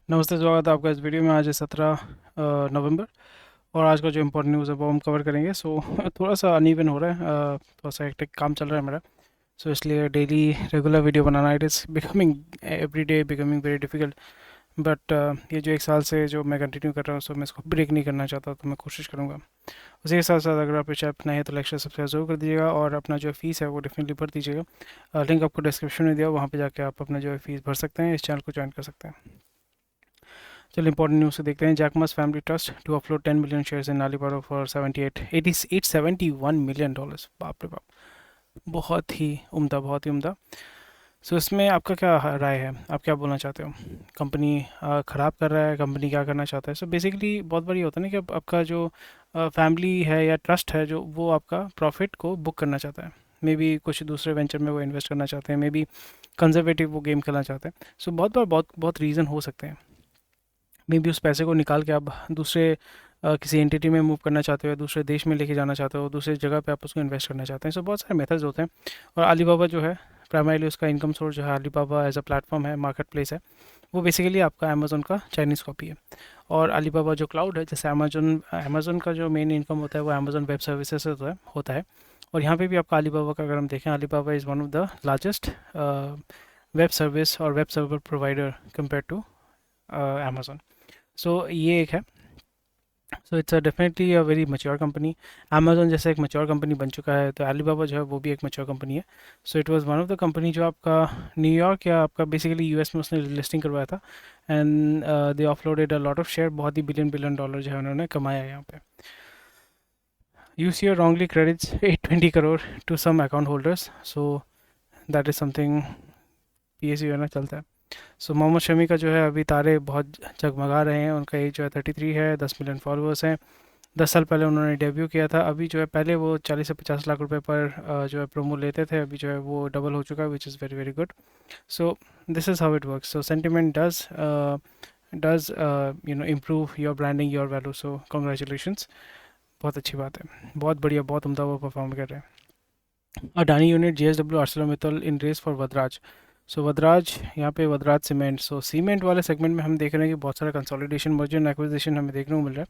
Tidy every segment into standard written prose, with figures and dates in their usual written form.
नमस्ते, स्वागत है आपका इस वीडियो में। आज है 17 नवंबर और आज का जो इम्पोर्टेंट न्यूज़ है वो हम कवर करेंगे। सो थोड़ा सा अनइवन हो रहा है, थोड़ा सा हेक्टिक काम चल रहा है मेरा। सो इसलिए daily regular video banana it is becoming every day becoming very difficult. But ये जो एक साल से जो मैं कंटिन्यू कर रहा हूँ, सो मैं इसको ब्रेक नहीं करना चाहता, तो मैं कोशिश करूँगा। उसी के साथ साथ अगर आप इस ऐप नए हैं तो लेक्चर सब्सक्राइब जरूर कर दीजिएगा और अपना जो फ़ीस है वो डेफिनेटली भर दीजिएगा। लिंक आपको डिस्क्रिप्शन में दिया, वहाँ पे जाके आप अपना जो है फ़ीस भर सकते हैं, इस चैनल को ज्वाइन कर सकते हैं। चलो इंपॉर्टेंट न्यूज़ से देखते हैं। Jack Ma's family trust to offload 10 million shares in Alibaba for 71 million dollars. बाप रे बाप, बहुत ही उम्दा, बहुत ही उम्दा। सो इसमें आपका क्या राय है, आप क्या बोलना चाहते हो? कंपनी ख़राब कर रहा है, कंपनी क्या करना चाहता है? सो बेसिकली बहुत बार ये होता है ना कि आपका जो फैमिली है या ट्रस्ट है, जो वो आपका प्रॉफिट को बुक करना चाहता है। मे बी कुछ दूसरे वेंचर में वो इन्वेस्ट करना चाहते हैं, मे बी कंजर्वेटिव वो गेम खेलना चाहते हैं। सो बहुत बार बहुत बहुत रीज़न हो सकते हैं। मे बी उस पैसे को निकाल के आप दूसरे किसी एंटिटी में मूव करना चाहते हो, दूसरे देश में लेके जाना चाहते हो, दूसरे जगह पे आप उसको इन्वेस्ट करना चाहते हैं। सो बहुत सारे मेथड्स होते हैं। और अलीबाबा जो है, प्राइमरीली उसका इनकम सोर्स जो है, अलीबाबा एज अ प्लेटफॉर्म है, मार्केट प्लेस है, वो बेसिकली आपका अमेजोन का चाइनीज़ कॉपी है। और अलीबाबा जो क्लाउड है, जैसे अमेजोन अमेजोन का जो मेन इनकम होता है वो अमेजोन वेब सर्विसेज से होता है। और यहाँ पे भी आपका अलीबाबा का अगर हम देखें, Alibaba is one of the largest web service और web server provider compare to Amazon. So ये एक है। So it's definitely a very mature company. Amazon जैसे एक मैच्योर कंपनी बन चुका है, तो अलीबाबा जो है वो भी एक मैच्योर कंपनी है। So it was one of the company जो आपका न्यूयॉर्क या आपका बेसिकली यूएस में उसने लिस्टिंग करवाया था। And they offloaded a lot of share, बहुत ही बिलियन बिलियन डॉलर जो है उन्होंने कमाया है यहाँ पे। UCO wrongly credits 820 crore to some account holders. So that is something, PSU है ना, चलता है। सो मोहम्मद शमी का जो है अभी तारे बहुत जगमगा रहे हैं। उनका एज जो है 33 है, 10 मिलियन फॉलोअर्स हैं। 10 साल पहले उन्होंने डेब्यू किया था। अभी जो है, पहले वो 40 से 50 लाख रुपए पर जो है प्रोमो लेते थे, अभी जो है वो डबल हो चुका है, which is very very good. So this is how it works. So sentiment does improve your branding, your value. So congratulations, बहुत अच्छी बात है, बहुत बढ़िया, बहुत उम्दा वो परफॉर्म कर रहे हैं। Adani unit JSW ArcelorMittal in race for Vadraj. So Vadraj, यहाँ पे वदराज सीमेंट। सो सीमेंट वाले सेगमेंट में हम देख रहे हैं कि बहुत सारा कंसोलिडेशन, मर्जर एंड एक्विजिशन हमें देखने को मिल रहा है।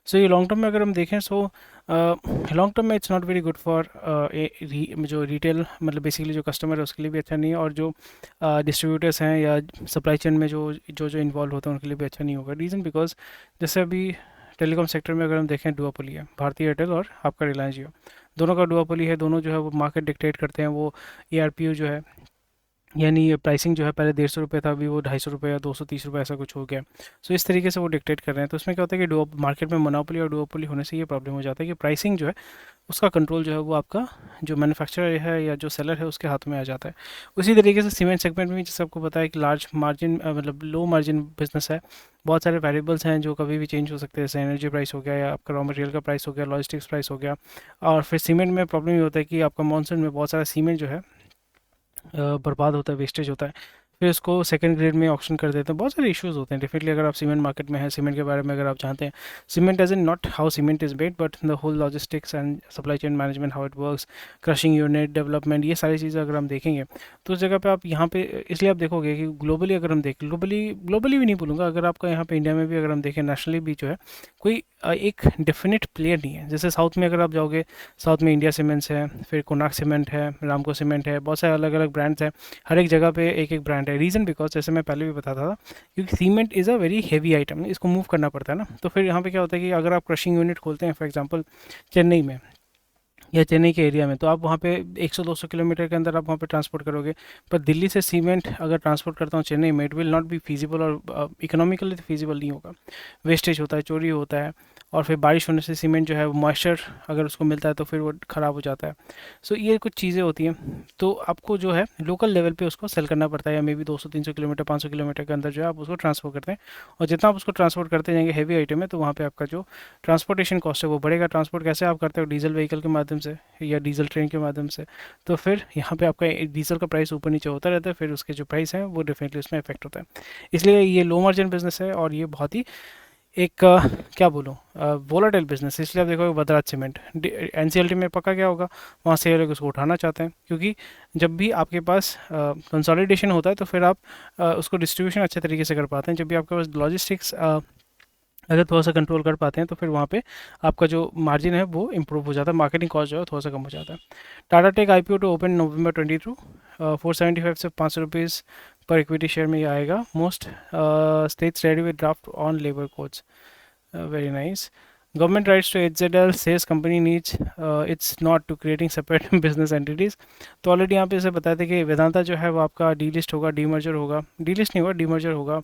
सो ये लॉन्ग टर्म में अगर हम देखें, सो लॉन्ग टर्म में it's not very good for जो रिटेल, मतलब बेसिकली जो कस्टमर है उसके लिए भी अच्छा नहीं है, और जो डिस्ट्रीब्यूटर्स हैं या सप्लाई चेन में जो इन्वॉल्व होते हैं उनके लिए भी अच्छा नहीं होगा। रीज़न बिकॉज जैसे अभी टेलीकॉम सेक्टर में अगर हम देखें, डुओपोली है, भारतीय एयरटेल और आपका रिलायंस जियो, दोनों का डुओपोली है। दोनों जो है वो मार्केट डिक्टेट करते हैं। वो एआरपीयू जो है, यानी ये प्राइसिंग जो है, पहले 150 रुपये था, अभी वो 250 रुपये या 230 रुपये ऐसा कुछ हो गया। सो इस तरीके से वो डिक्टेट कर रहे हैं। तो इसमें क्या होता है कि डुओ मार्केट में मोनोपोली और डुओपोली होने से ये प्रॉब्लम हो जाता है कि प्राइसिंग जो है उसका कंट्रोल जो है वो आपका जो मैन्युफैक्चरर है या जो सेलर है उसके हाथ में आ जाता है। उसी तरीके से सीमेंट सेगमेंट में जैसे आपको पता है कि लार्ज मार्जिन, मतलब लो मार्जिन बिजनेस है। बहुत सारे वेरिएबल्स हैं जो कभी भी चेंज हो सकते हैं, जैसे एनर्जी प्राइस हो गया, या आपका रॉ मटेरियल का प्राइस हो गया, लॉजिस्टिक्स प्राइस हो गया। और फिर सीमेंट में प्रॉब्लम ये होता है कि आपका मानसून में बहुत सारा सीमेंट जो है बर्बाद होता है, वेस्टेज होता है। फिर उसको सेकंड ग्रेड में ऑप्शन कर देते हैं। बहुत सारे इश्यूज होते हैं डेफिनेटली। अगर आप सीमेंट मार्केट में हैं, सीमेंट के बारे में अगर आप जानते हैं, cement as in not how cement is made, but the whole logistics and supply chain management, how it works, crushing unit development, ये सारी चीज़ें अगर हम देखेंगे तो उस जगह पे आप यहाँ पे, इसलिए आप देखोगे कि ग्लोबली अगर हम देखें, ग्लोबली ग्लोबली भी नहीं बोलूँगा, अगर आपका यहाँ पे इंडिया में भी अगर हम देखें, नेशनली भी जो है कोई एक डेफिनेट प्लेयर नहीं है। जैसे साउथ में अगर आप जाओगे, साउथ में इंडिया सीमेंट्स है, फिर कोनाक सीमेंट है, रामको सीमेंट है, बहुत सारे अलग अलग ब्रांड्स हैं। हर एक जगह पे एक एक ब्रांड है। रीज़न बिकॉज जैसे मैं पहले भी बताता था, क्योंकि cement is a very heavy item, इसको मूव करना पड़ता है ना। तो फिर यहाँ पे क्या होता है कि अगर आप क्रशिंग यूनिट खोलते हैं फॉर एग्जांपल चेन्नई में या चेन्नई के एरिया में, तो आप वहाँ पे 100-200 किलोमीटर के अंदर आप वहाँ पे ट्रांसपोर्ट करोगे। पर दिल्ली से सीमेंट अगर ट्रांसपोर्ट करता हूँ चेन्नई में, it will not be feasible, और इकोनॉमिकली तो फिजिबल नहीं होगा। वेस्टेज होता है, चोरी होता है, और फिर बारिश होने से सीमेंट जो है वो मॉइस्चर अगर उसको मिलता है तो फिर वो ख़राब हो जाता है। सो ये कुछ चीज़ें होती हैं। तो आपको जो है लोकल लेवल पे उसको सेल करना पड़ता है, या मे बी 200-300 किलोमीटर, 500 किलोमीटर के अंदर जो है आप उसको ट्रांसफर करते हैं। और जितना आप उसको ट्रांसपोर्ट करते जाएंगे हैवी आइटम है, तो वहाँ पे आपका जो ट्रांसपोर्टेशन कॉस्ट है वो बढ़ेगा। ट्रांसपोर्ट कैसे आप करते हो? डीजल व्हीकल के माध्यम से या डीजल ट्रेन के माध्यम से। तो फिर यहाँ पे आपका डीजल का प्राइस ऊपर नीचे होता रहता है, फिर उसके जो प्राइस है वो डेफिनेटली उसमें इफेक्ट होता है। इसलिए ये लो मार्जिन बिजनेस है, और ये बहुत ही एक क्या बोलूँ, वोलाटाइल बिजनेस। इसलिए आप देखोगे बद्राज सीमेंट एनसीएलटी में पक्का क्या होगा, वहाँ से ये लोग उसको उठाना चाहते हैं, क्योंकि जब भी आपके पास कंसोलिडेशन होता है तो फिर आप उसको डिस्ट्रीब्यूशन अच्छे तरीके से कर पाते हैं। जब भी आपके पास लॉजिस्टिक्स अगर थोड़ा सा कंट्रोल कर पाते हैं तो फिर वहाँ पे आपका जो मार्जिन है वो इम्प्रूव हो जाता है, मार्केटिंग कॉस्ट जो है थोड़ा सा कम हो जाता है। Tata Tech IPO to open November 22, 475 से 500 रुपीज़ पर इक्विटी शेयर में ये आएगा। Most states ready with draft on labour codes, very nice. Government rights to HZL says company needs it's not to creating separate business entities. तो already यहाँ पे इसे बताया था कि वेदांता जो है वो आपका डीलिस्ट होगा, डीमर्जर होगा, डीलिस्ट नहीं होगा, डीमर्जर होगा।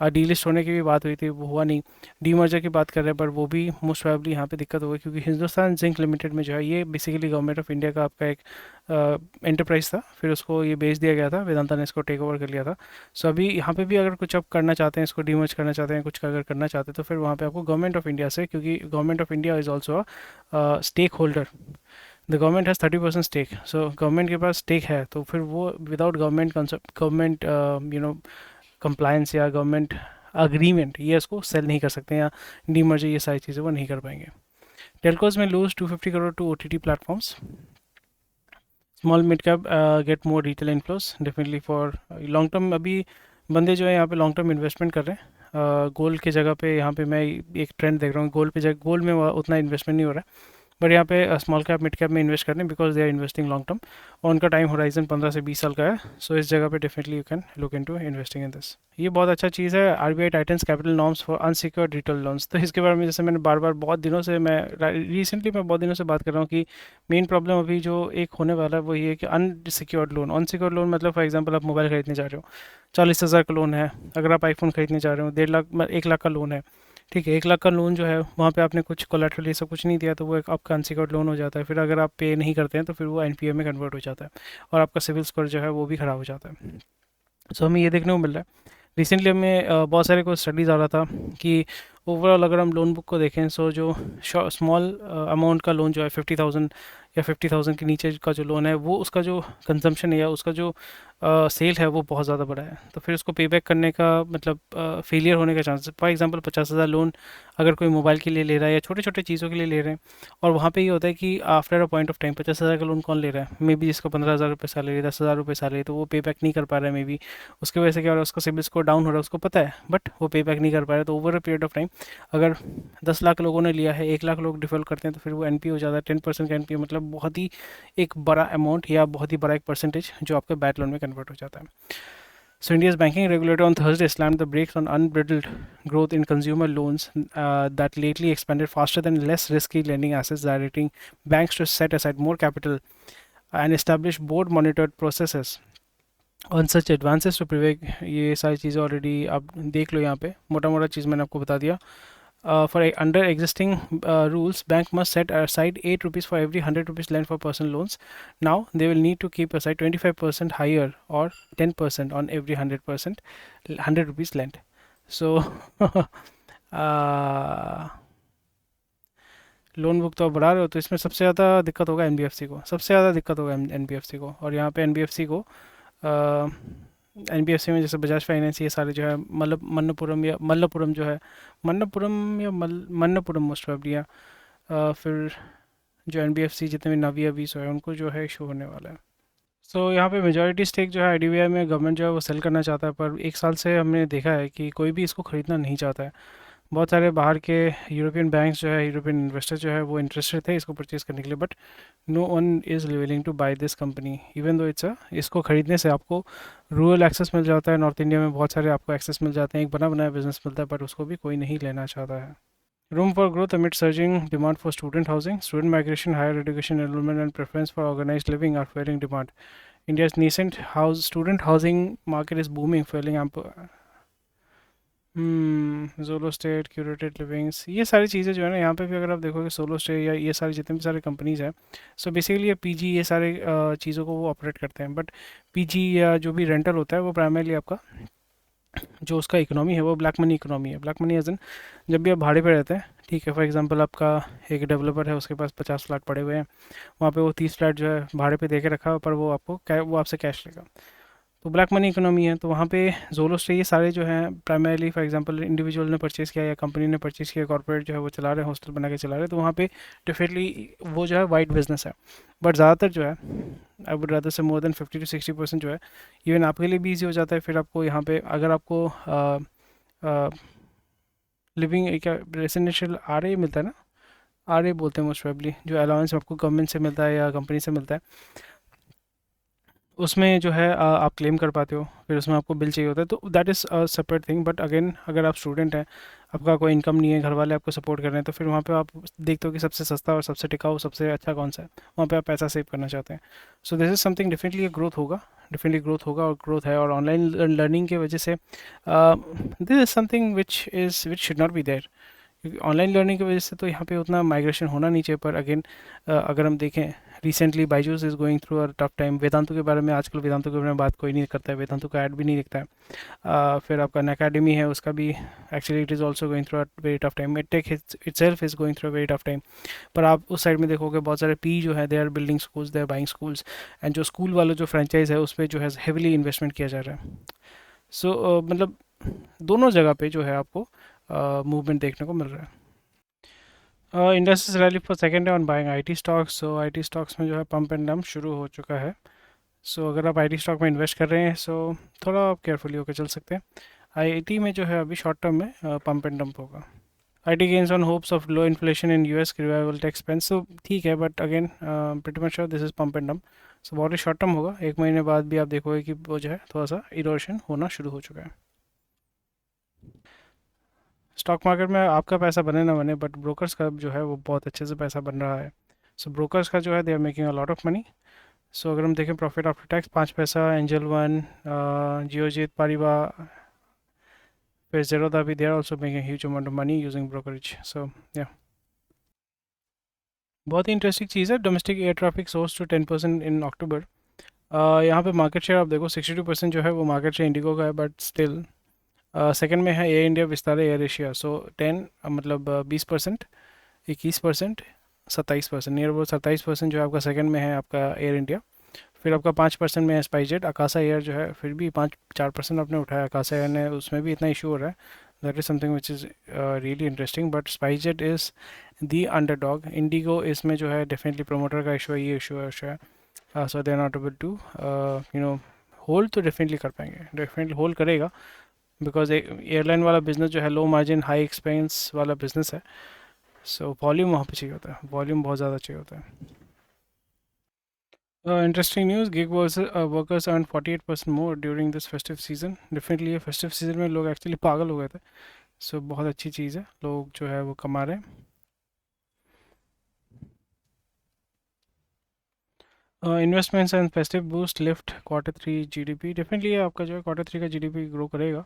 डीलिस्ट होने की भी बात हुई थी, वो हुआ नहीं। डीमर्जर की बात कर रहे हैं, पर वो भी मोस्ट प्रोबेबली यहाँ पे दिक्कत होगी, क्योंकि हिंदुस्तान जिंक लिमिटेड में जो है ये बेसिकली गवर्नमेंट ऑफ इंडिया का आपका एक एंटरप्राइज था, फिर उसको ये बेच दिया गया था, वेदांता ने इसको टेक ओवर कर लिया था। सो अभी यहाँ पे भी अगर कुछ आप करना चाहते हैं, इसको डीमर्ज करना चाहते हैं, कुछ अगर करना चाहते हैं, तो फिर वहाँ पे आपको गवर्नमेंट ऑफ इंडिया से, क्योंकि government of India is also a stake holder, the government has 30% stake. So government के पास स्टेक है, तो फिर वो विदाउट गवर्नमेंट कंप्लायंस या गवर्नमेंट अग्रीमेंट ये इसको सेल नहीं कर सकते, या डीमर्जर ये सारी चीज़ें वो नहीं कर पाएंगे। टेलकोज में lose 250 crore to OTT platforms. Small mid cap get more retail inflows definitely for long term. अभी बंदे जो है यहाँ पे लॉन्ग टर्म इन्वेस्टमेंट कर रहे हैं। गोल्ड की जगह पे यहाँ पे मैं एक ट्रेंड देख रहा हूँ, गोल्ड पे जगह गोल्ड में उतना इन्वेस्टमेंट नहीं हो रहा है, बट यहाँ पे स्मॉल कैप मिड कैप में इन्वेस्ट करने, because they are investing long term, और उनका टाइम होराइजन 15 से 20 साल का है। सो इस जगह पे definitely you can look into investing in this. ये बहुत अच्छा चीज़ है, RBI titans capital norms for unsecured retail loans. तो इसके बारे में जैसे मैंने बार बार बहुत दिनों से मैं रिसेंटली मैं बहुत दिनों से बात कर रहा हूँ कि मेन प्रॉब्लम अभी जो एक होने वाला है वो ये है कि अनसिक्योर्ड लोन। अनसिक्योर्ड लोन मतलब फॉर एग्जांपल आप मोबाइल खरीदने जा रहे हो, 40,000 का लोन है। अगर आप आईफोन खरीदने जा रहे हो, 1.5 लाख 1 लाख का लोन है, ठीक है, 1 लाख का लोन जो है वहाँ पे आपने कुछ कोलेटरल ये सब कुछ नहीं दिया, तो वो एक आपका अनसिक्योर्ड लोन हो जाता है। फिर अगर आप पे नहीं करते हैं तो फिर वो एनपीए में कन्वर्ट हो जाता है, और आपका सिविल स्कोर जो है वो भी ख़राब हो जाता है। सो हमें ये देखने को मिल रहा है। रिसेंटली हमें बहुत सारे कुछ स्टडीज़ आ रहा था कि ओवरऑल अगर हम लोन बुक को देखें, सो जो स्मॉल अमाउंट का लोन जो है 50,000 या 50,000 के नीचे का जो लोन है, वो उसका जो कंजम्पशन है या उसका जो सेल है वो बहुत ज़्यादा बड़ा है। तो फिर उसको पे बैक करने का मतलब फेलियर होने का चांसेस, फॉर एग्जांपल 50,000 लोन अगर कोई मोबाइल के लिए ले रहा है या छोटे छोटे चीज़ों के लिए ले रहे हैं, और वहाँ पे ये होता है कि after a point of time 50,000 का लोन कौन ले रहा है, मे बी जिसको 15,000 रुपये सैलरी, 10,000 रुपये सैलरी, तो वो पे बैक नहीं कर पा रहा है, मे बी उसकी वजह से क्या हो रहा है, उसका सिबिल स्कोर डाउन हो रहा है, उसको पता है, बट वो पे बैक नहीं कर पा रहा है। तो over a period of time अगर 10 लाख लोगों ने लिया है, 1 लाख लोग डिफॉल्ट करते हैं, तो फिर वो एनपी हो जाता है। 10% का एनपी मतलब बहुत ही एक बड़ा अमाउंट या बहुत ही बड़ा एक परसेंटेज जो आपके बैड लोन में कन्वर्ट हो जाता है। So India's banking regulator on Thursday slammed the brakes on unbridled growth in consumer loans that lately expanded faster than less risky lending assets, directing banks to set aside more capital and establish board-monitored processes on such advances to prevent। ये सारी चीज़ें already आप देख लो, यहाँ पे मोटा मोटा चीज़ मैंने आपको बता दिया। For under existing rules, bank must set aside 8 rupees for every 100 rupees lent for personal loans. Now they will need to keep aside 25% higher or 10% on every 100 rupees lent. So loan book तो आप बढ़ा रहे हो, तो इसमें सबसे ज़्यादा दिक्कत होगा एनबीएफसी को, सबसे ज़्यादा दिक्कत होगा एनबीएफसी को। और यहाँ पे एनबीएफसी को एनबीएफसी में जैसे बजाज फाइनेंस ये सारे जो है, मतलब मन्नपुरम या मल्लपुरम जो है, मन्नपुरम या मन्नपुरम मोस्ट प्रोबेबली, या फिर जो एनबीएफसी जितने भी नवी अभी सो है उनको जो है इशू होने वाला है। सो यहाँ पे मेजॉरिटी स्टेक जो है आईडीबीआई में गवर्नमेंट जो है वो सेल करना चाहता है, पर एक साल से हमने देखा है कि कोई भी इसको ख़रीदना नहीं चाहता है। बहुत सारे बाहर के यूरोपियन बैंक्स जो है, यूरोपियन इन्वेस्टर जो है वो इंटरेस्टेड थे इसको परचेज़ करने के लिए, but no one is willing to buy this company even though it's इसको ख़रीदने से आपको रूरल एक्सेस मिल जाता है, नॉर्थ इंडिया में बहुत सारे आपको एक्सेस मिल जाते हैं, एक बना बनाया बिजनेस मिलता है, बट उसको भी कोई नहीं लेना चाहता है। Room for growth amid surging demand for student housing, student migration, higher education enrollment and preference for organized living are fueling demand. India's nascent student housing market is booming, fueling ample solo state, curated livings, ये सारी चीज़ें जो है ना, यहाँ पे भी अगर आप देखोगे सोलो स्टे या ये सारे जितने भी सारे कंपनीज़ हैं, सो बेसिकली ये पीजी ये सारे चीज़ों को वो ऑपरेट करते हैं। बट पीजी या जो भी रेंटल होता है वो प्राइमरली आपका जो उसका इकोनॉमी है वो ब्लैक मनी इकोनॉमी है। ब्लैक मनी एज इन जब भी आप भाड़े पे रहते हैं, ठीक है, फॉर एग्जांपल आपका एक डेवलपर है, उसके पास 50 फ्लैट पड़े हुए हैं, वहाँ पे वो 30 फ्लैट जो है भाड़े पे दे के रखा है, पर वो आपको वो आपसे कैश लेगा। तो ब्लैक मनी इकोनॉमी है, तो वहाँ पे जोलोस्ट्री ये सारे जो हैं प्राइमरली फॉर एग्जांपल इंडिविजुअल ने परचेज़ किया या कंपनी ने परचेज़ किया, कॉर्पोरेट जो है वो चला रहे हैं, हॉस्टल बना के चला रहे हैं, तो वहाँ पे डेफिनेटली वो जो है वाइट बिजनेस है। बट ज़्यादातर जो है आई वुड रादर से मोर देन 50 to 60% जो है इवन आपके लिए भी ईजी हो जाता है। फिर आपको यहाँ पे अगर आपको लिविंग क्या रेसिडेंशियल आर ए मिलता है ना, आर ए बोलते हैं मोस्ट प्रोबेबली, जो अलाउंस आपको गवर्नमेंट से मिलता है या कंपनी से मिलता है, उसमें जो है आप क्लेम कर पाते हो। फिर उसमें आपको बिल चाहिए होता है, तो that is a separate thing. But again अगर आप स्टूडेंट हैं, आपका कोई इनकम नहीं है, घर वाले आपको सपोर्ट कर रहे हैं, तो फिर वहाँ पे आप देखते हो कि सबसे सस्ता और सबसे टिकाऊ सबसे अच्छा कौन सा है, वहाँ पे आप पैसा सेव करना चाहते हैं। So this is something definitely growth होगा, डेफिनेटली ग्रोथ होगा और ग्रोथ है। और ऑनलाइन लर्निंग की वजह से this is something which should not be there, क्योंकि ऑनलाइन लर्निंग की वजह से तो यहाँ पे उतना माइग्रेशन होना नहीं चाहिए। पर अगेन अगर हम देखें recently Byju's is going through a tough time. Vedantu के बारे में आजकल वेदांतु के बारे में बात कोई नहीं करता है, वेदांतु का ऐड भी नहीं दिखता है। फिर आपका अकेडमी है, उसका भी actually it is also going through a very tough time. Tech itself is going through a very tough time. पर आप उस साइड में देखोगे बहुत सारे पी जो है they are building schools, they are buying schools, and जो स्कूल वाला जो फ्रेंचाइज है उस पर जो है हेविली इन्वेस्टमेंट किया जा रहा है। सो मतलब दोनों जगह पे जो है आपको मूवमेंट देखने को मिल रहा है। Industries rally for second day on buying IT stocks. So IT stocks में जो है पंप एंड डंप शुरू हो चुका है। सो अगर आप आईटी स्टॉक में इन्वेस्ट कर रहे हैं सो थोड़ा आप केयरफुली होकर चल सकते हैं। आईटी में जो है अभी शॉर्ट टर्म में पंप एंड डंप होगा। IT gains on hopes of low inflation in US revival tech spends. So ठीक है, but again pretty much sure this is pump and dump. So बहुत ही शॉर्ट टर्म होगा, एक महीने बाद भी आप देखोगे कि वो जो है थोड़ा सा इरोशन होना शुरू हो चुका है। स्टॉक मार्केट में आपका पैसा बने ना बने, बट ब्रोकर्स का जो है वो बहुत अच्छे से पैसा बन रहा है। सो ब्रोकर्स का जो है they are making a lot of money. So अगर हम देखें प्रॉफिट आफ्टर टैक्स 5 पैसा, एंजल वन, जियोजीत, पारिबा, फिर जेरोदा भी they are also making huge amount of money using brokerage. So yeah बहुत ही इंटरेस्टिंग चीज़ है। Domestic air traffic soars to 10% in October. यहाँ पे मार्केट शेयर आप देखो 62% जो है वो मार्केट शेयर इंडिगो का है, बट स्टिल सेकंड में है Air India, Vistara, Air Asia. So 10 मतलब 20%, 21%, 27%, नियर अबाउट 27% जो है आपका सेकंड में है आपका एयर इंडिया। फिर आपका 5% में है स्पाइसजेट। आकाशा एयर जो है फिर भी 4% आपने उठाया। आकाशा एयर ने उसमें भी इतना इशू हो रहा है, that is something which is really interesting. But SpiceJet is the underdog. Indigo इसमें जो है डेफिनेटली प्रोमोटर का इशू है, ये इशू है। So they are not able to you know hold, तो डेफिनेटली कर पाएंगे, डेफिनेटली होल्ड करेगा, बिकॉज एयरलाइन वाला बिजनेस जो है लो मार्जिन हाई एक्सपेंस वाला बिजनेस है। सो वॉल्यूम वहाँ पे चाहिए होता है, वॉल्यूम बहुत ज़्यादा चाहिए होता है। Interesting news, gig workers earn 48% more during this festive season. Definitely ये फेस्टिव सीजन में लोग एक्चुअली पागल हो गए थे। सो बहुत अच्छी चीज़ है, लोग जो है वो कमा रहे हैं। Investments and festive boost lift Q3 GDP. Definitely ये आपका जो है Q3 का जीडीपी ग्रो करेगा,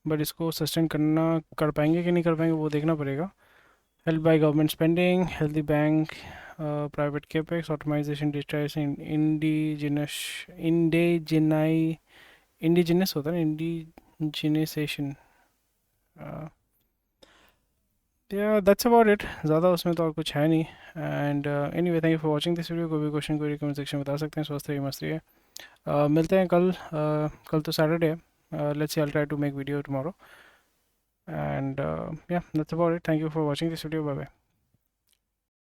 बट इसको सस्टेन करना कर पाएंगे कि नहीं कर पाएंगे वो देखना पड़ेगा। Help by government spending, healthy bank, private capex, automization, digitization, इंडिजिनाई इंडिजिनस होता है ना, इंडिजिनेशन। या दैट्स अबाउट इट, ज़्यादा उसमें तो और कुछ है नहीं। And anyway thank you for watching this video. कोई भी क्वेश्चन कोई कमेंट सेक्शन में बता सकते हैं। स्वस्थ रहिए, मस्त रहिए। मिलते हैं कल। कल तो सैटरडे है। Let's see, I try to make video tomorrow. And yeah that's about it, thank you for watching this video, bye bye.